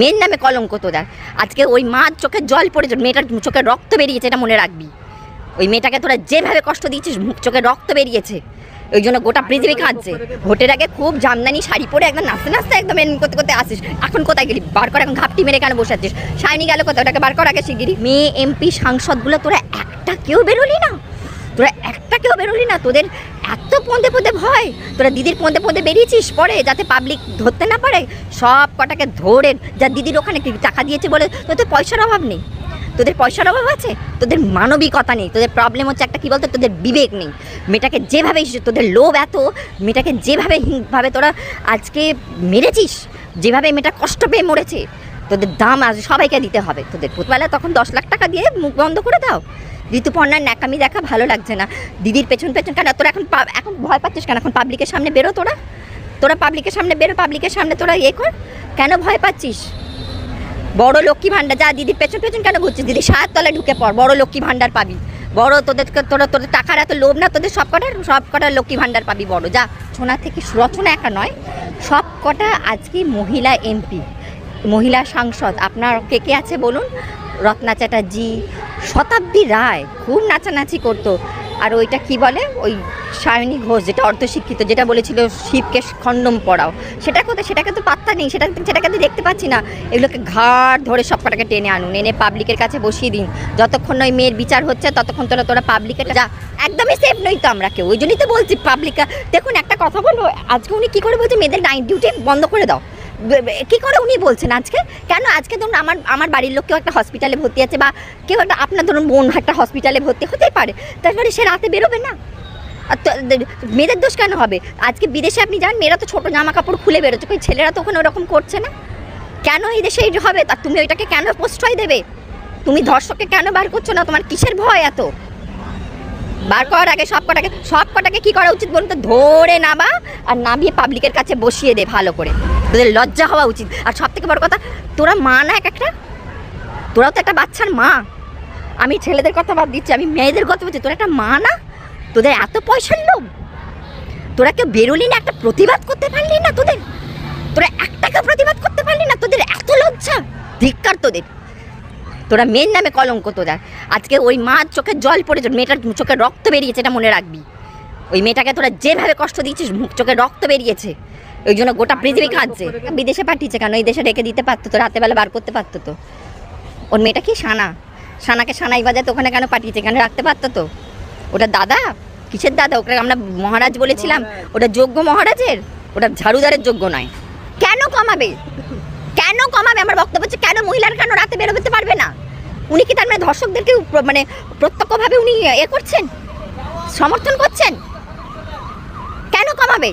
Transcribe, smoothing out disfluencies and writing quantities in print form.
মেয়ের নামে কলঙ্ক তোদের। আজকে ওই মার চোখে জল পড়েছে, মেয়েটার চোখে রক্ত বেরিয়েছে, এটা মনে রাখবি। ওই মেয়েটাকে তোরা যেভাবে কষ্ট দিয়েছিস, চোখে রক্ত বেরিয়েছে, ওই জন্য গোটা পৃথিবী কাঁদছে। ভোটের আগে খুব জামদানি শাড়ি পরে একদম নাচতে নাচতে একদম এমনি করতে করতে আসিস, এখন কোথায় গেলি? বার কর, এখন ঘাপটি মেরে কেন বসে আছিস? শাইনি গেল কোথায়? ওটাকে বার কর আগে শিগগিরি। মেয়ে এমপি সাংসদগুলো তোরা একটা কেউ বেরোলি না, তোদের এত পদে পদে ভয়। তোরা দিদির পদে পদে বেরিয়েছিস পরে, যাতে পাবলিক ধরতে না পারে। সব কটাকে ধরে, যা দিদির ওখানে টাকা দিয়েছে বলে তোদের পয়সার অভাব নেই, তোদের পয়সার অভাব আছে, তোদের মানবিকতা নেই। তোদের প্রবলেম হচ্ছে একটা, কী বলতো, তোদের বিবেক নেই। মেয়েটাকে যেভাবে, তোদের লোভ এত, মেয়েটাকে যেভাবে হিংভাবে তোরা আজকে মেরেছিস, যেভাবে মেয়েটা কষ্ট পেয়ে মরেছে, তোদের দাম আজ সবাইকে দিতে হবে। তোদের প্রতিবেলা তখন 10 লাখ টাকা দিয়ে মুখ বন্ধ করে দাও। ঋতুপর্ণার ন্যাকামি দেখা ভালো লাগছে না। দিদির পেছন পেছন কেন তোরা এখন ভয় পাচ্ছিস কেন? এখন পাবলিকের সামনে বেরো, তোরা পাবলিকের সামনে বেরো, পাবলিকের সামনে তোরা কর। কেন ভয় পাচ্ছিস? বড় লক্ষ্মী ভাণ্ডার, যা দিদির পেছন পেছন কেন ঘুরছিস? দিদি 7 তলায় ঢুকে পড়, বড় লক্ষ্মী ভাণ্ডার পাবি। বড় তোদের টাকার এত লোভ না তোদের, সব কটার লক্ষ্মী ভাণ্ডার পাবি বড়, যা। সোনা থেকে রচনা একা নয়, সব কটা আজকে মহিলা এমপি, মহিলা সাংসদ। আপনার কে কে আছে বলুন? রত্না চ্যাটার্জি, শতাব্দী রায় খুব নাচানাচি করতো। আর ওইটা কি বলে, ওই সায়নী ঘোষ, যেটা অর্ধশিক্ষিত, যেটা বলেছিল শিবকে খণ্ডম পড়াও, সেটা কোথায়? সেটাকে তো পাত্তা নেই, সেটাকে তো দেখতে পাচ্ছি না। এগুলোকে ঘাড় ধরে সব কটাকে টেনে আনুন, এনে পাবলিকের কাছে বসিয়ে দিন। যতক্ষণ ওই মেয়ের বিচার হচ্ছে ততক্ষণ তোরা পাবলিকের যা। একদমই সেফ নই তো আমরা কেউ, ওই জন্যই তো বলছি পাবলিক। দেখুন একটা কথা বলবো, আজকে উনি কী করে বলছে মেয়েদের নাইট ডিউটি বন্ধ করে দাও, কী করে উনি বলছেন আজকে? কেন আজকে ধরুন আমার বাড়ির লোক কেউ একটা হসপিটালে ভর্তি আছে, বা কেউ একটা, আপনার ধরুন বোন একটা হসপিটালে ভর্তি হতেই পারে, তারপরে সে রাতে বেরোবে না? আর মেয়েদের দোষ কেন হবে? আজকে বিদেশে আপনি যান, মেয়েরা তো ছোটো জামা কাপড় খুলে বেরোচ্ছে, ওই ছেলেরা তো ওখানে ওরকম করছে না। কেন এই দেশে এই হবে? তা তুমি ওইটাকে কেন প্রশ্রয় দেবে? তুমি ধর্ষককে কেন বার করছো না? তোমার কিসের ভয় এত? বার করার আগে সব কটাকে কী করা উচিত বলুন তো? ধরে নাবা, আর নামিয়ে পাবলিকের কাছে বসিয়ে দে ভালো করে। তোদের লজ্জা হওয়া উচিত। আর সব থেকে বড় কথা, তোরা মা না একটা, তোরাও তো একটা বাচ্চার মা। আমি ছেলেদের কথা বাদ দিচ্ছি, আমি মেয়েদের কথা বলছি। তোরা একটা মা না? তোদের এত পয়সার লোভ, তোরা কেউ বেরোলি না, একটা প্রতিবাদ করতে পারলি না? তোরা একটাকে প্রতিবাদ করতে পারলি না? তোদের এত লজ্জা, ধিক্কার তোদের। তোরা মেয়ের নামে কলঙ্ক তোদের। আজকে ওই মার চোখে জল পড়েছে, মেয়েটার চোখে রক্ত বেরিয়েছে, এটা মনে রাখবি। ওই মেয়েটাকে তোরা যেভাবে কষ্ট দিয়েছিস, চোখে রক্ত বেরিয়েছে, ওই জন্য গোটা পৃথিবী কাঁদছে। বিদেশে পাঠিয়েছে কেন? এই দেশে রেখে দিতে পারতো তো, রাতেবেলা বার করতে পারতো তো। ওর মেয়েটা কি সানাকে সানাই বাজাতে ওখানে কেন পাঠিয়েছে? এখানে রাখতে পারতো তো। ওটা দাদা, কিসের দাদা? ওকে আমরা মহারাজ বলেছিলাম, ওটা যোগ্য মহারাজের, ওটা ঝাড়ুদারের যোগ্য নয়। কেন কমাবে? আমার বক্তব্য হচ্ছে, কেন মহিলার কেন রাতে বেরোতে পারবে না? উনি কি তার মানে ধর্ষকদেরকে মানে প্রত্যক্ষভাবে উনি করছেন, সমর্থন করছেন? কেন কমাবে?